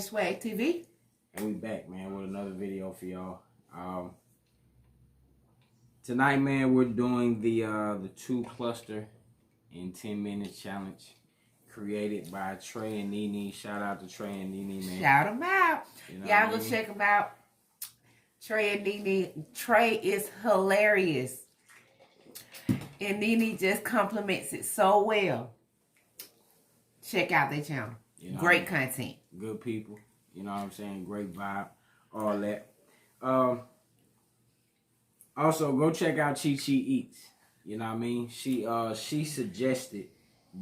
Swag TV. And we back, man, with another video for y'all. Tonight, man, we're doing the 2 cluster in 10 minutes challenge created by Trey and Nene. Shout out to Trey and Nene, man. Shout them out. You know Y'all go check them out. Trey and Nene. Trey is hilarious. And Nene just compliments it so well. Check out their channel. You know, great content. Good people. You know what I'm saying? Great vibe. All that. Also, go check out ChiChi Eats. You know what I mean? She suggested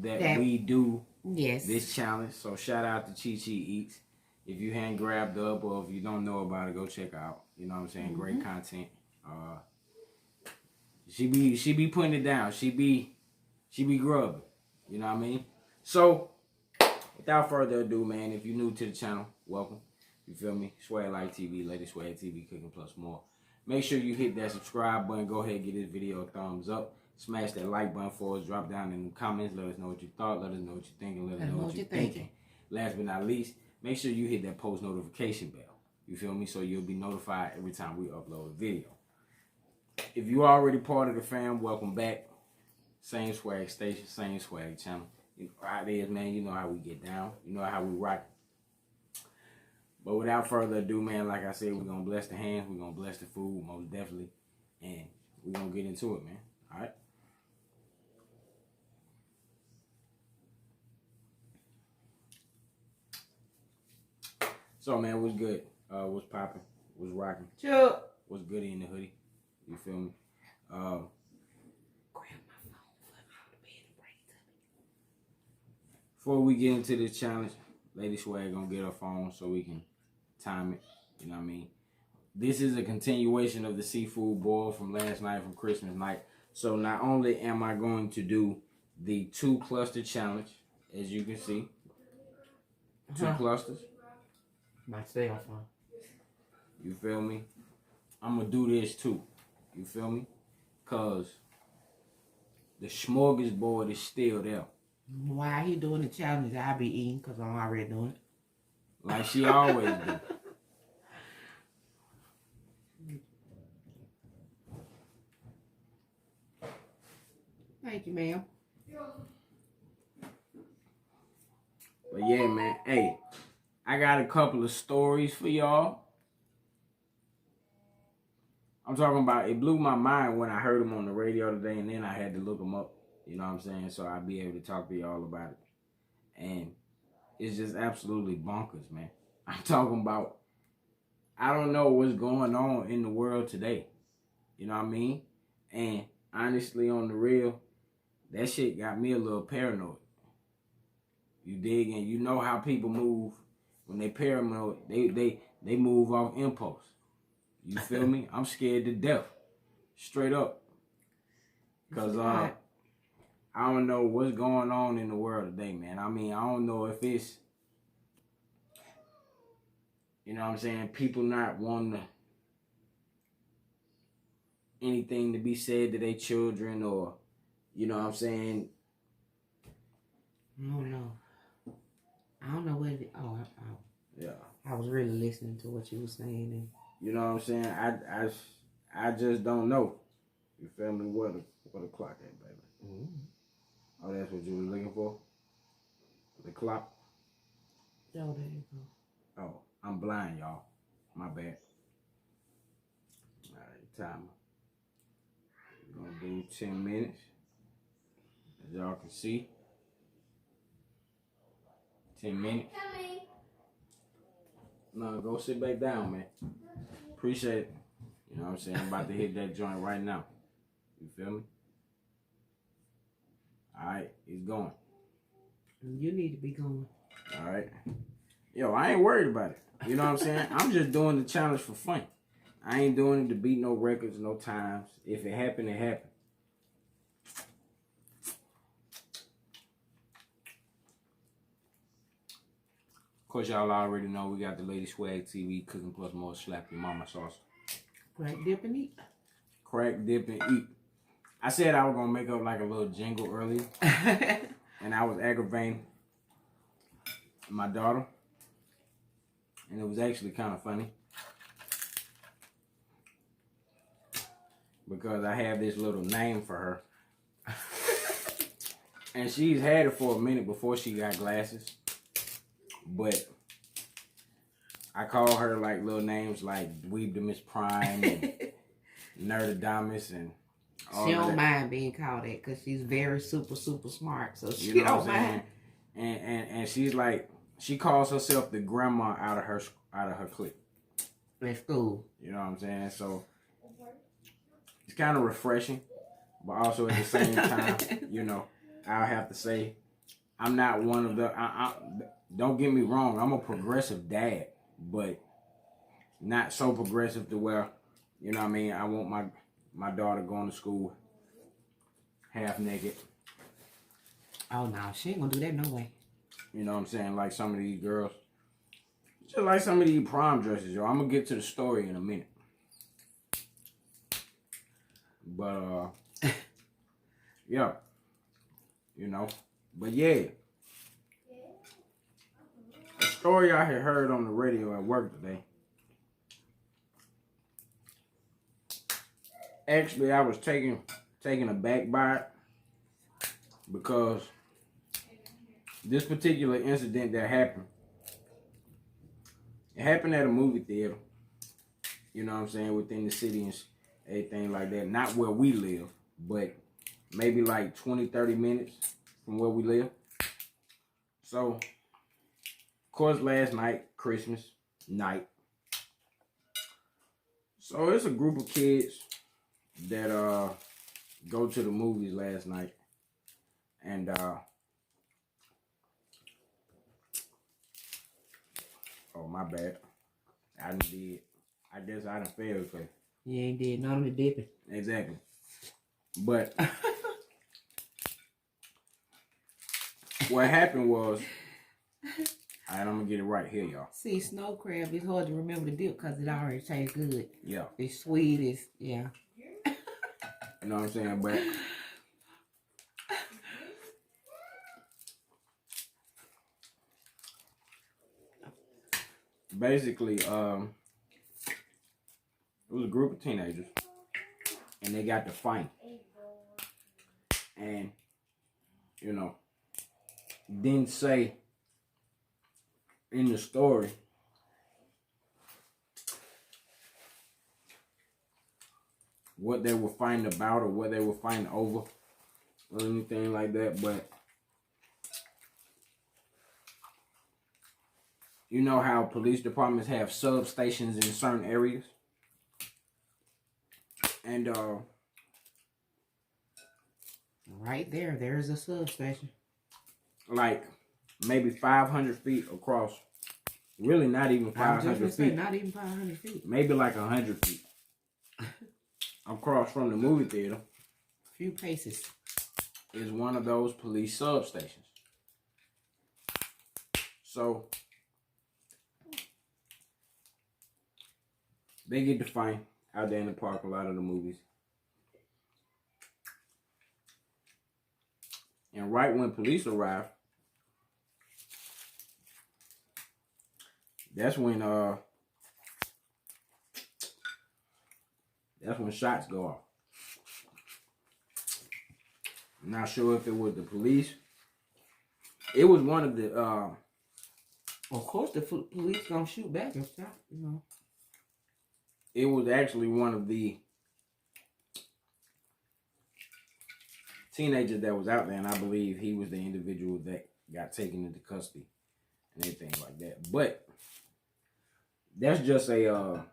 that we do this challenge. So shout out to ChiChi Eats. If you hadn't grabbed up or if you don't know about it, go check out. You know what I'm saying? Great content. She be putting it down. She be grubbing. You know what I mean? So without further ado, man, if you're new to the channel, welcome. You feel me? Swag Life TV, Lady Swag TV, Cooking Plus More. Make sure you hit that subscribe button. Go ahead and give this video a thumbs up. Smash that like button for us. Drop down in the comments. Let us know what you thought. Let us know what you're thinking. Let us know what you're thinking. Last but not least, make sure you hit that post notification bell. You feel me? So you'll be notified every time we upload a video. If you're already part of the fam, welcome back. Same swag station, same swag channel. You know how it is, man. You know how we get down. You know how we rock. But without further ado, man, like I said, we're going to bless the hands. We're going to bless the food, most definitely. And we're going to get into it, man. All right? So, man, what's good? What's popping? What's rocking? Sure. What's goody in the hoodie? You feel me? Grab my phone, put me on the bed and bring it to me. Before we get into this challenge, Lady Swag gonna get her phone so we can time it. You know what I mean? This is a continuation of the seafood boil from last night, from Christmas night. So not only am I going to do the 2 cluster challenge, as you can see, 2 clusters. My cell phone. You feel me? I'm gonna do this too. You feel me? Cause the smorgasbord is still there. Why he doing the challenge? I be eating because I'm already doing it. Like she always do. Thank you, ma'am. But yeah, man. Hey, I got a couple of stories for y'all. I'm talking about, it blew my mind when I heard them on the radio today, and then I had to look them up. You know what I'm saying? So I'll be able to talk to y'all about it. And it's just absolutely bonkers, man. I'm talking about, I don't know what's going on in the world today. You know what I mean? And honestly, on the real, that shit got me a little paranoid. You dig? And you know how people move when they paranoid. They move off impulse. You feel me? I'm scared to death. Straight up. Because I don't know what's going on in the world today, man. I mean, I don't know if it's, you know what I'm saying, people not wanting anything to be said to their children, or, you know what I'm saying. I don't know. I don't know what it is. Yeah. I was really listening to what you were saying. And you know what I'm saying? I just don't know. You feel me? What the clock at, baby? Oh, that's what you was looking for? The clock? Oh, there you go. Oh, I'm blind, y'all. My bad. All right, timer. We're going to do 10 minutes. As y'all can see. 10 minutes. No, go sit back down, man. Appreciate it. You know what I'm saying? I'm about to hit that joint right now. You feel me? Alright, it's going. You need to be going. Alright. Yo, I ain't worried about it. You know what I'm saying? I'm just doing the challenge for fun. I ain't doing it to beat no records, no times. If it happened, it happened. Of course, y'all already know we got the Lady Swag TV, Cooking Plus More, Slap Your Mama sauce. Crack, dip, and eat. Crack, dip, and eat. I said I was going to make up like a little jingle earlier. And I was aggravating my daughter. And it was actually kind of funny. Because I have this little name for her. And she's had it for a minute before she got glasses. But I call her like little names like Dweebdomus Prime and Nerdodamus and all she of don't that. mind being called that because she's very super smart. So she You know don't what I'm mind. saying? And she's like, she calls herself the grandma out of her clique. At school. You know what I'm saying? So it's kind of refreshing, but also at the same time, you know, I'll have to say, I'm not one of the. Don't get me wrong, I'm a progressive dad, but not so progressive to where, you know what I mean, I want my daughter going to school half naked. Oh no, she ain't gonna do that no way. You know what I'm saying? Like some of these girls. Just like some of these prom dresses, yo. I'm gonna get to the story in a minute. But yeah. You know. But yeah. A story I had heard on the radio at work today. Actually, I was taken aback by it because this particular incident that happened, it happened at a movie theater. You know what I'm saying? Within the city and everything like that. Not where we live, but maybe like 20, 30 minutes from where we live. So, of course, last night, Christmas night. So, it's a group of kids that go to the movies last night. And oh, my bad. I guess I done failed. You ain't did none of the dipping. Exactly. But what happened was, I'm going to get it right here, y'all. See, snow crab is hard to remember the dip because it already tastes good. Yeah. It's sweet. It's, yeah. You know what I'm saying? But basically, it was a group of teenagers. And they got to fight. And, you know, didn't say in the story what they were fighting about or what they were fighting over or anything like that. But you know how police departments have substations in certain areas? And Right there. There's a substation. like maybe 500 feet across. Really not even 500 feet. Not even 500 feet. Maybe like 100 feet. Across from the movie theater. A few paces. Is one of those police substations. So they get to fight out there in the parking lot of the movies. And right when police arrive, that's when shots go off. I'm not sure if it was the police. It was one of the Of course, the police gonna shoot back and stuff, you know. It was actually one of the teenagers that was out there, and I believe he was the individual that got taken into custody and everything like that. But that's just a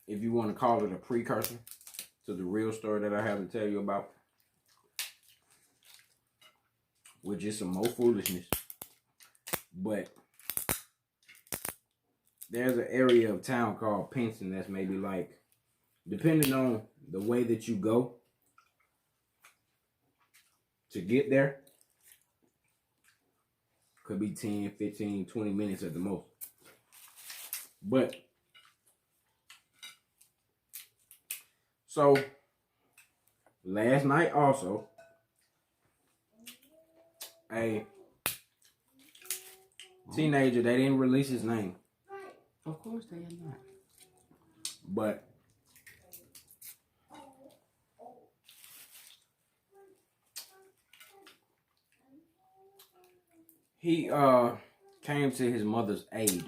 if you want to call it a precursor to the real story that I have to tell you about, which is some more foolishness. But there's an area of town called Pinson that's maybe like, depending on the way that you go to get there, could be 10, 15, 20 minutes at the most. But so last night also, a teenager. They didn't release his name, Of course they are not. but he came to his mother's aid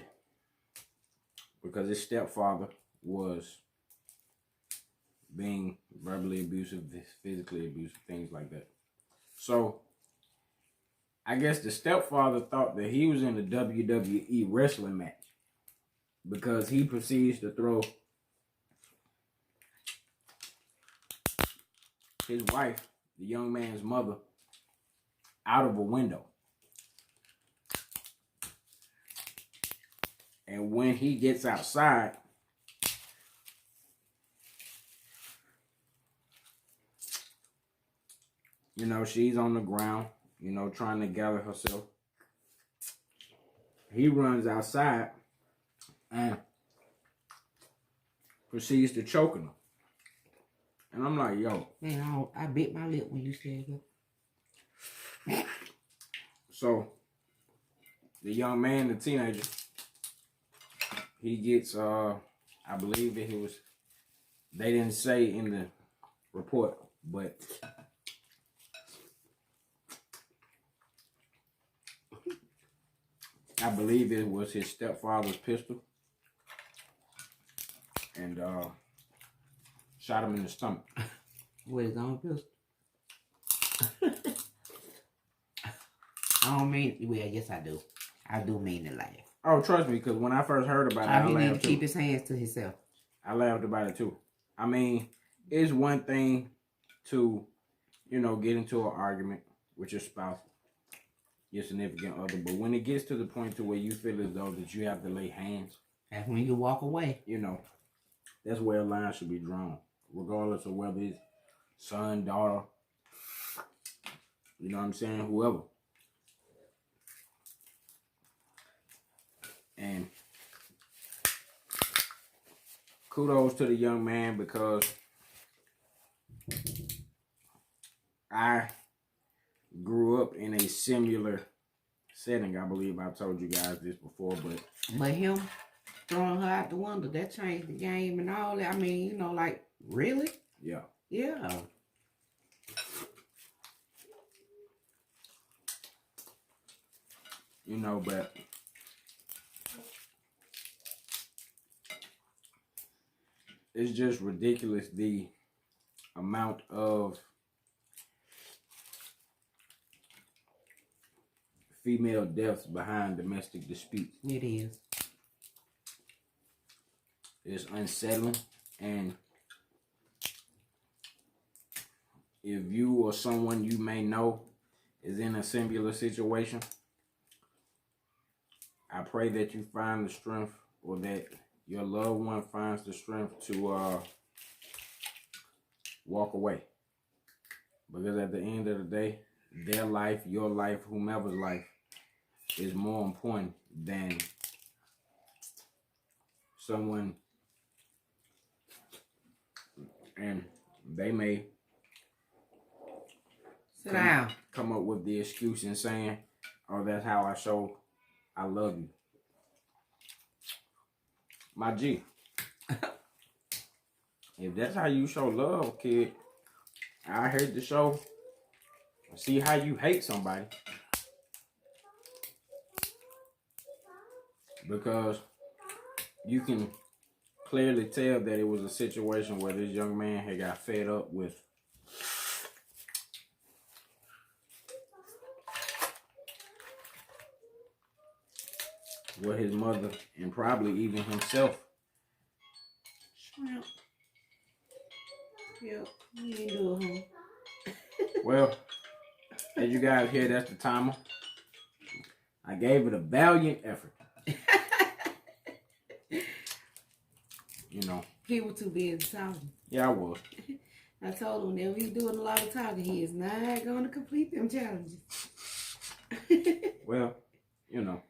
because his stepfather was being verbally abusive, physically abusive, things like that. So I guess the stepfather thought that he was in a WWE wrestling match because he proceeds to throw his wife, the young man's mother, out of a window. And when he gets outside, you know, she's on the ground, you know, trying to gather herself. He runs outside and proceeds to choke her. And I'm like, yo. Man, I bit my lip when you said that. So, the young man, the teenager, he gets, I believe that they didn't say in the report, but I believe it was his stepfather's pistol. And shot him in the stomach. With his own pistol. I don't mean, well, yes I do. I do mean to laugh. Oh, trust me, because when I first heard about it, I He need to laughed too. keep his hands to himself. I laughed about it too. I mean, it's one thing to, you know, get into an argument with your spouse, your significant other, but when it gets to the point to where you feel as though that you have to lay hands, That's when you walk away. you know, that's where a line should be drawn, regardless of whether it's son, daughter, you know what I'm saying, whoever. And kudos to the young man because I grew up in a similar setting. I believe I've told you guys this before, But him throwing her out the window, that changed the game and all that. I mean, you know, like, really? yeah. Yeah. You know, but it's just ridiculous the amount of female deaths behind domestic disputes. It is. It's unsettling, and if you or someone you may know is in a similar situation, I pray that you find the strength, or that your loved one finds the strength to walk away. Because at the end of the day, their life, your life, whomever's life is more important than someone, and they may Sit down. come up with the excuse and saying, oh, that's how I show I love you. My G. If that's how you show love, kid, I hate to show. See how you hate somebody. Because you can clearly tell that it was a situation where this young man had got fed up with what his mother and probably even himself. Shrimp. Yep. You ain't do it, huh? Well, as you guys hear, that's the timer. I gave it a valiant effort. You know. He was too busy talking. Yeah, I was. I told him that if he's doing a lot of talking, he is not going to complete them challenges. Well, you know.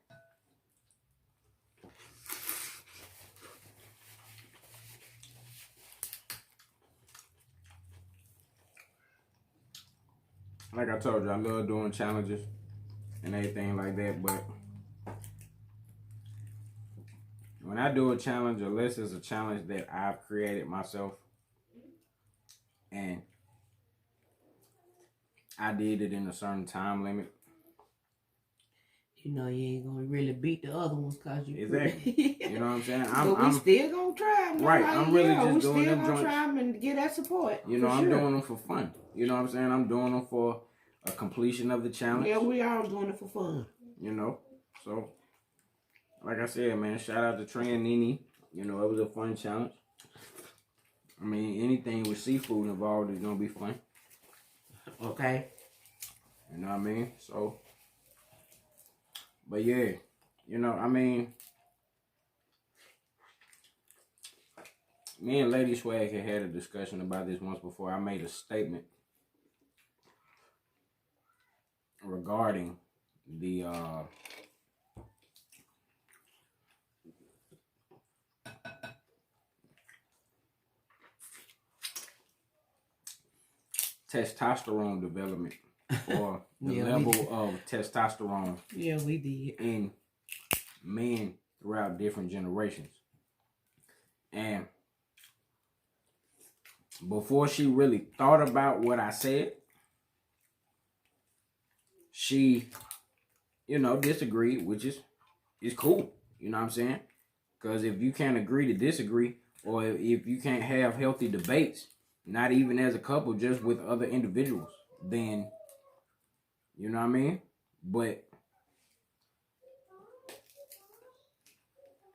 Like I told you, I love doing challenges. and everything like that. But when I do a challenge, unless it's a challenge that I've created myself and I did it in a certain time limit. You know you ain't gonna really beat the other ones cause you exactly. You know what I'm saying? But we still gonna try them. Right. Like, I'm really just we doing still them gonna joints. try them and get that support. You know, I'm doing them for fun. You know what I'm saying? I'm doing them for a completion of the challenge. Yeah, we all doing it for fun. You know, so like I said, man, shout out to Trey and Nene. You know, it was a fun challenge. I mean, anything with seafood involved is gonna be fun. Okay. You know what I mean? So, but yeah, you know, I mean, me and Lady Swag had a discussion about this once before. I made a statement regarding the testosterone development or the level of testosterone we did in men throughout different generations. And before she really thought about what I said, she, you know, disagreed, which is cool. You know what I'm saying? Because if you can't agree to disagree, or if you can't have healthy debates, not even as a couple, just with other individuals, then, you know what I mean? But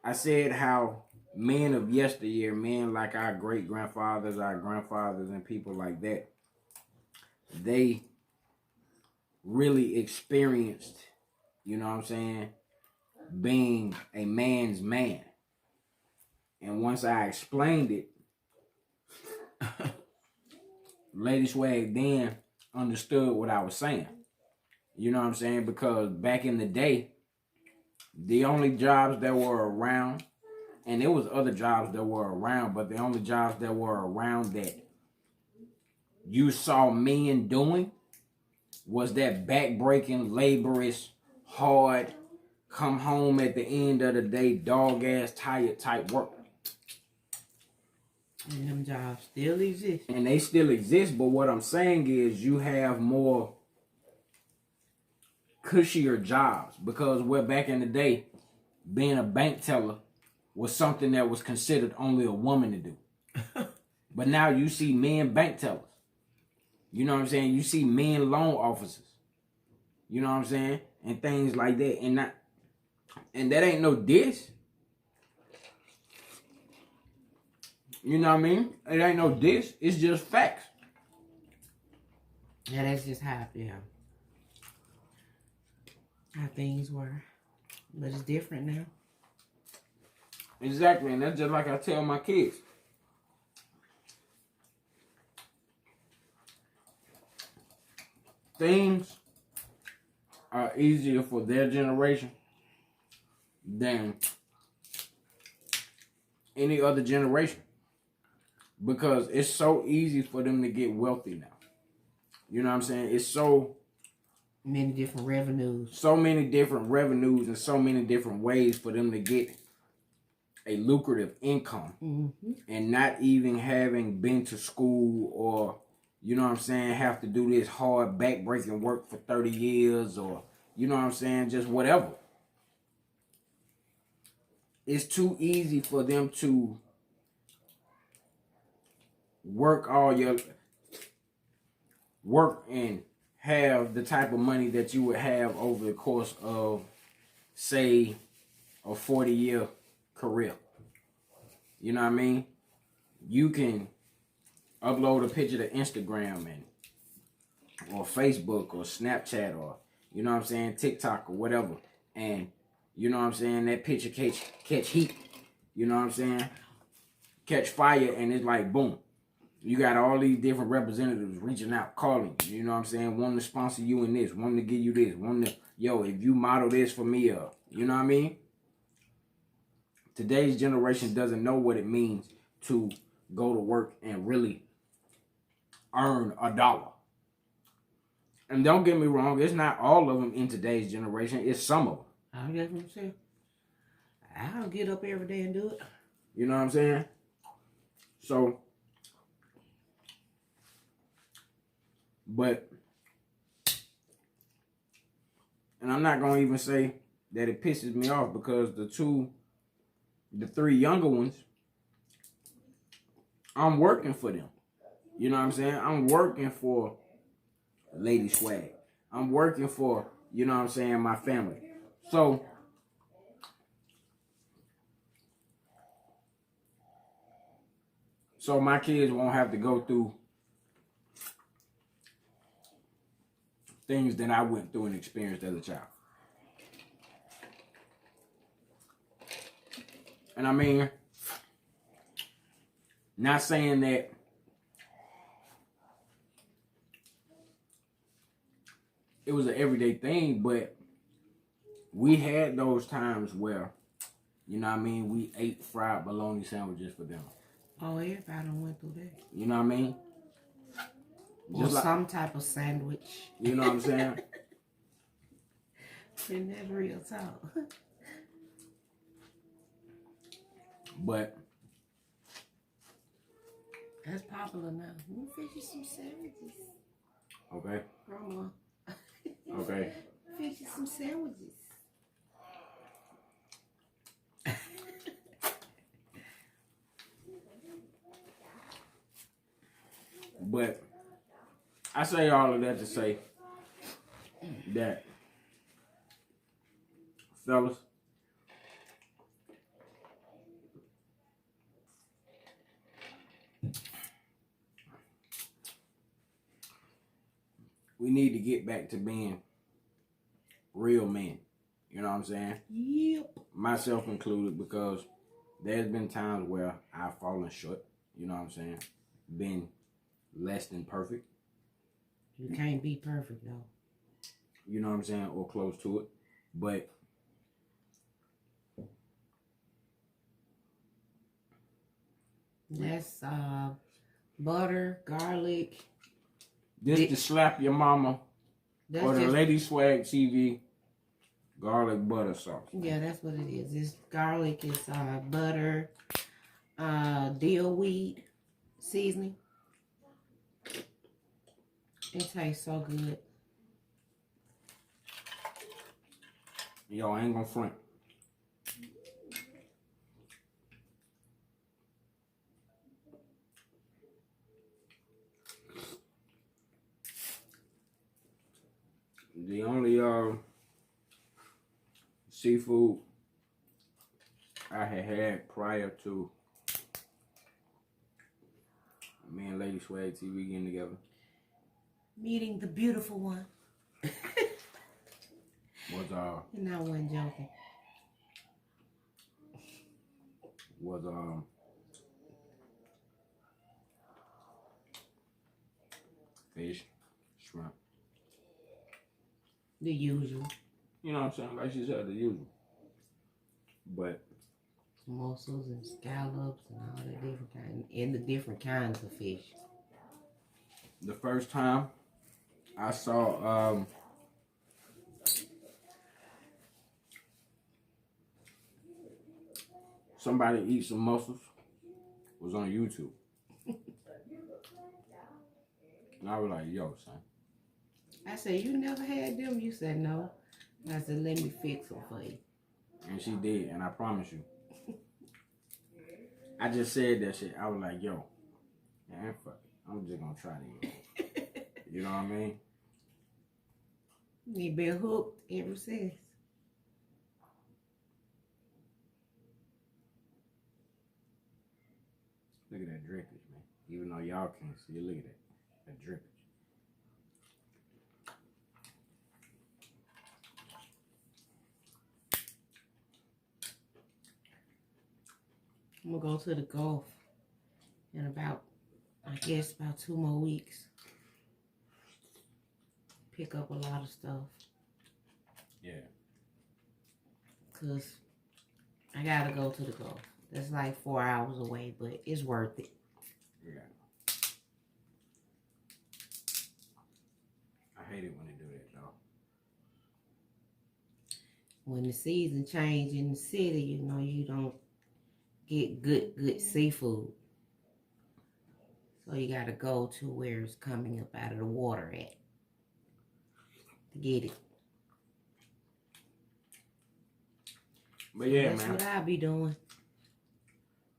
I said how men of yesteryear, men like our great-grandfathers, our grandfathers, and people like that, they really experienced, you know what I'm saying, being a man's man. And once I explained it, Lady Swag then understood what I was saying. You know what I'm saying? Because back in the day, the only jobs that were around, and there was other jobs that were around, but the only jobs that were around that you saw men doing was that back-breaking, laborious, hard, come home at the end of the day, dog-ass, tired type work. And them jobs still exist. And they still exist, but what I'm saying is you have more cushier jobs, because where back in the day, being a bank teller was something that was considered only a woman to do. But now you see men bank tellers. You know what I'm saying? You see men loan officers. You know what I'm saying? And things like that. And that ain't no diss. You know what I mean? It ain't no diss. It's just facts. Yeah, that's just how things were. But it's different now. Exactly. And that's just like I tell my kids. Things are easier for their generation than any other generation, because it's so easy for them to get wealthy now. You know what I'm saying? It's so many different revenues. So many different revenues and so many different ways for them to get a lucrative income. Mm-hmm. And not even having been to school, or, you know what I'm saying, have to do this hard back-breaking work for 30 years, or, you know what I'm saying, just whatever. It's too easy for them to work and have the type of money that you would have over the course of, say, a 40-year career. You know what I mean? You can upload a picture to Instagram or Facebook or Snapchat, or, you know what I'm saying, TikTok or whatever, and, you know what I'm saying, that picture catch heat. You know what I'm saying? Catch fire, and it's like, boom. You got all these different representatives reaching out, calling you, you know what I'm saying, wanting to sponsor you in this, wanting to give you this, wanting to, yo, if you model this for me, you know what I mean? Today's generation doesn't know what it means to go to work and really earn $1. And don't get me wrong, it's not all of them in today's generation. It's some of them. I guess what I'm saying. I'll get up every day and do it. You know what I'm saying? So, but, and I'm not going to even say that it pisses me off because the three younger ones, I'm working for them. You know what I'm saying? I'm working for Lady Swag. I'm working for, you know what I'm saying, my family. So, my kids won't have to go through things that I went through and experienced as a child. And I mean, not saying that it was an everyday thing, but we had those times where, you know what I mean, we ate fried bologna sandwiches for dinner. Oh, everybody went through that. You know what I mean? Or some type of sandwich. You know what I'm saying? And that's real talk. But that's popular now. Let me fix you some sandwiches. Okay. Grandma. Okay. Fix you some sandwiches. But I say all of that to say that, fellas, we need to get back to being real men. You know what I'm saying? Yep. Myself included, because there's been times where I've fallen short. You know what I'm saying? Been less than perfect. You can't be perfect, though. You know what I'm saying? Or close to it. But that's butter, garlic. this to slap your mama, That's or the just, Lady Swag TV garlic butter sauce. yeah, that's what it is. It's garlic, it's butter, dill weed seasoning. It tastes so good. Yo, I ain't gonna front. The only seafood I had prior to me and Lady Swag TV getting together Meeting the beautiful one. was And I wasn't joking. Fish, shrimp. The usual. You know what I'm saying? Like she said, the usual. But Mussels and scallops and all the different kinds. And the different kinds of fish. the first time I saw somebody eat some mussels was on YouTube. And I was like, yo, son. I said, you never had them? You said, no. I said, let me fix them for you. And she did, and I promise you. I just said that shit. I was like, yo, man, fuck it. I'm just gonna try these. You know what I mean? You been hooked ever since. Look at that drippage, man. Even though y'all can't see it, look at that drippage. I'm gonna go to the Gulf in about 2 more weeks. Pick up a lot of stuff. Yeah. Cause I gotta go to the Gulf. That's like 4 hours away, but it's worth it. Yeah. I hate it when they do that, though. When the season change in the city, you know, you don't get good seafood. So you got to go to where it's coming up out of the water at to get it. But yeah, that's man. That's what I be doing.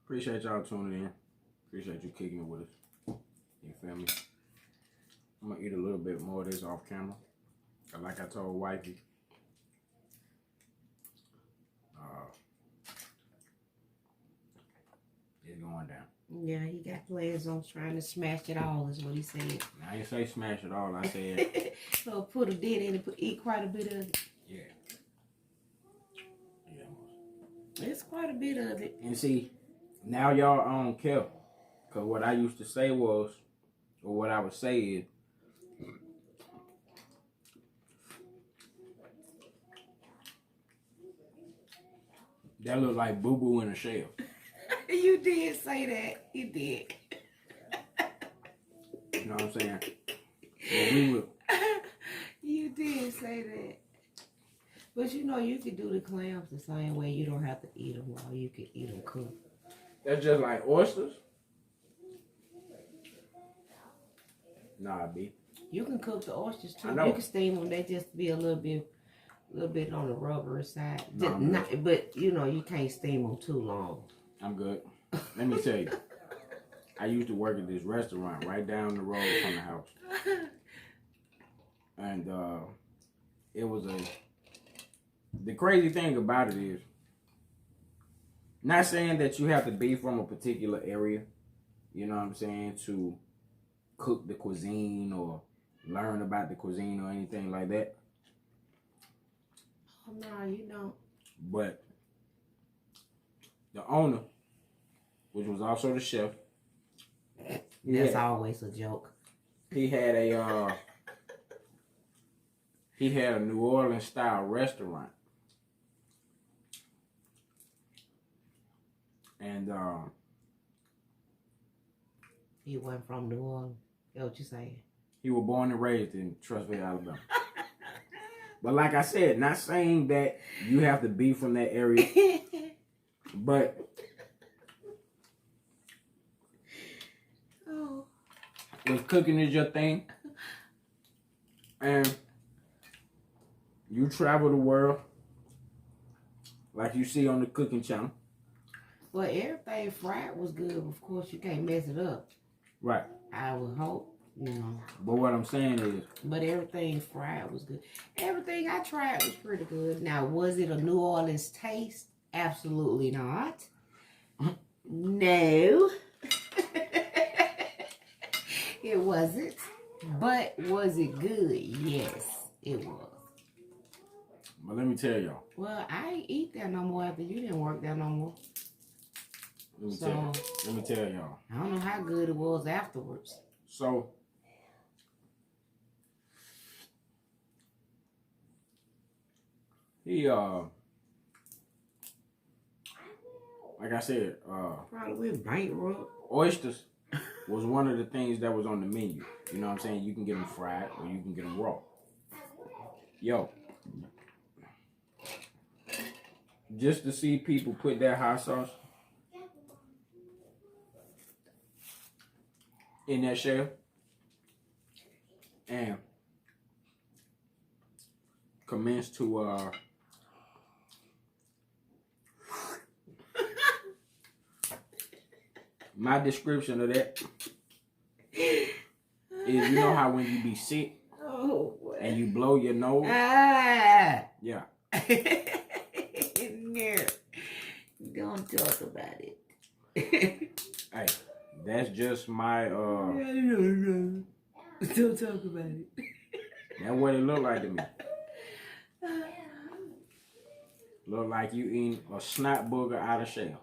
Appreciate y'all tuning in. Appreciate you kicking it with us. You feel me? I'm going to eat a little bit more of this off camera. Like I told wifey, it's going down. Yeah, he got plans on trying to smash it all, is what he said. I didn't say smash it all. I said... so put a dent in it, eat quite a bit of it. Yeah. It's quite a bit of it. And see, now y'all don't care. Because what I used to say was, or what I would say is, that look like boo-boo in a shell. You did say that. You did. You know what I'm saying? Well, we would. You did say that. But you know, you could do the clams the same way. You don't have to eat them raw. You could eat them cooked. That's just like oysters? Nah, B. You can cook the oysters too. I know. You can steam them. They just be a little bit on the rubbery side. No, But you know, you can't steam them too long. I'm good. Let me tell you. I used to work at this restaurant right down the road from the house. And it was the crazy thing about it is, not saying that you have to be from a particular area, you know what I'm saying, to cook the cuisine or learn about the cuisine or anything like that. Oh, no, you don't. But the owner, which was also the chef, that's always a joke. He had a New Orleans style restaurant, and he went from New Orleans. That's what you saying? He was born and raised in Trussville, Alabama. But like I said, not saying that you have to be from that area, but if cooking is your thing, and you travel the world like you see on the cooking channel. Well, everything fried was good. Of course, you can't mess it up. Right. I would hope, you know. But what I'm saying is... But everything fried was good. Everything I tried was pretty good. Now, was it a New Orleans taste? Absolutely not. No. It wasn't. But was it good? Yes, it was. But let me tell y'all. Well, I ain't eat there no more after you didn't work there no more. Let me tell y'all. I don't know how good it was afterwards. So, he, like I said, probably went bankrupt. Oysters was one of the things that was on the menu. You know what I'm saying? You can get them fried or you can get them raw. Yo. Just to see people put that hot sauce in that shell and commence to my description of that is, you know how when you be sick and you blow your nose? Yeah. No. Don't talk about it. Hey, that's just my Don't talk about it. That's what it looked like to me. Look like you eating a snot booger out of shell.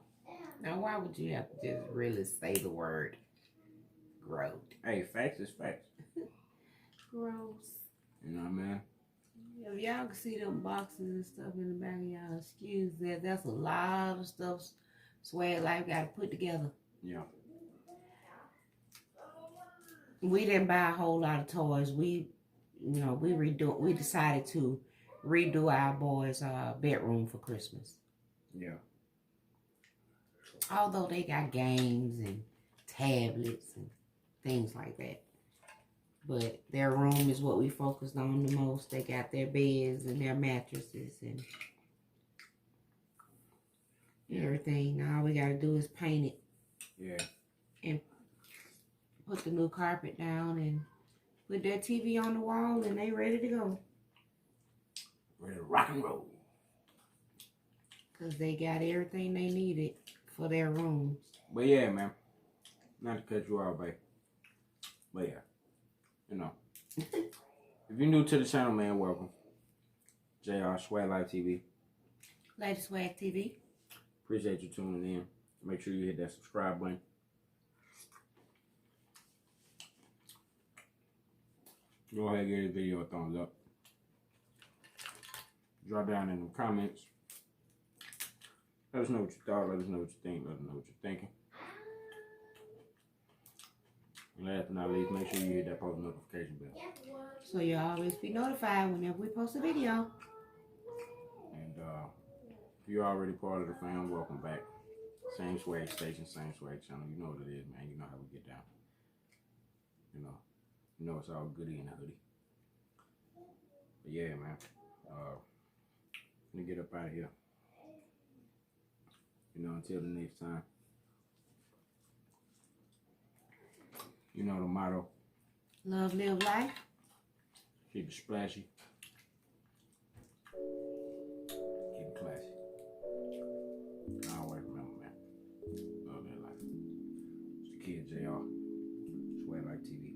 Now, why would you have to just really say the word gross? Hey, facts is facts. Gross. You know what I mean? If y'all can see them boxes and stuff in the back of y'all, excuse that. That's a lot of stuff Swag Life got to put together. Yeah. We didn't buy a whole lot of toys. We you know, we decided to redo our boys' bedroom for Christmas. Yeah. Although they got games and tablets and things like that. But their room is what we focused on the most. They got their beds and their mattresses and everything. Now all we gotta do is paint it. Yeah. And put the new carpet down and put their TV on the wall and they ready to go. Ready to rock and roll. Because they got everything they needed for their rooms. But yeah, man. Not to cut you off, babe. But yeah. You know. If you're new to the channel, man, welcome. JR Swag Life TV. Lady Swag TV. Appreciate you tuning in. Make sure you hit that subscribe button. Go ahead and give this video a thumbs up. Drop down in the comments. Let us know what you thought. Let us know what you think. Let us know what you're thinking. And last but not least, make sure you hit that post notification bell. So you'll always be notified whenever we post a video. And if you're already part of the fam, welcome back. Same swag station, same swag channel. You know what it is, man. You know how we get down. You know it's all goody in the hoodie. But yeah, man. Let me get up out of here. You know, until the next time. You know the motto. Love, live life. Keep it splashy. Keep it classy. And always remember, man. Love that life. It's the kid, JR. Swag Life TV.